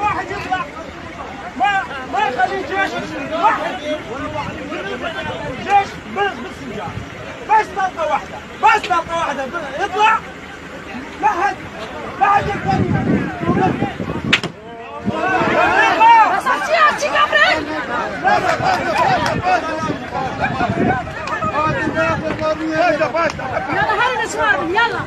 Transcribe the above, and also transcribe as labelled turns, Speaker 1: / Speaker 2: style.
Speaker 1: واحد يطلع ما يخلي جيش واحد جيش بالسجان بس طلقه واحده يطلع ما حد يقدر
Speaker 2: يلا هاي نسمع يلا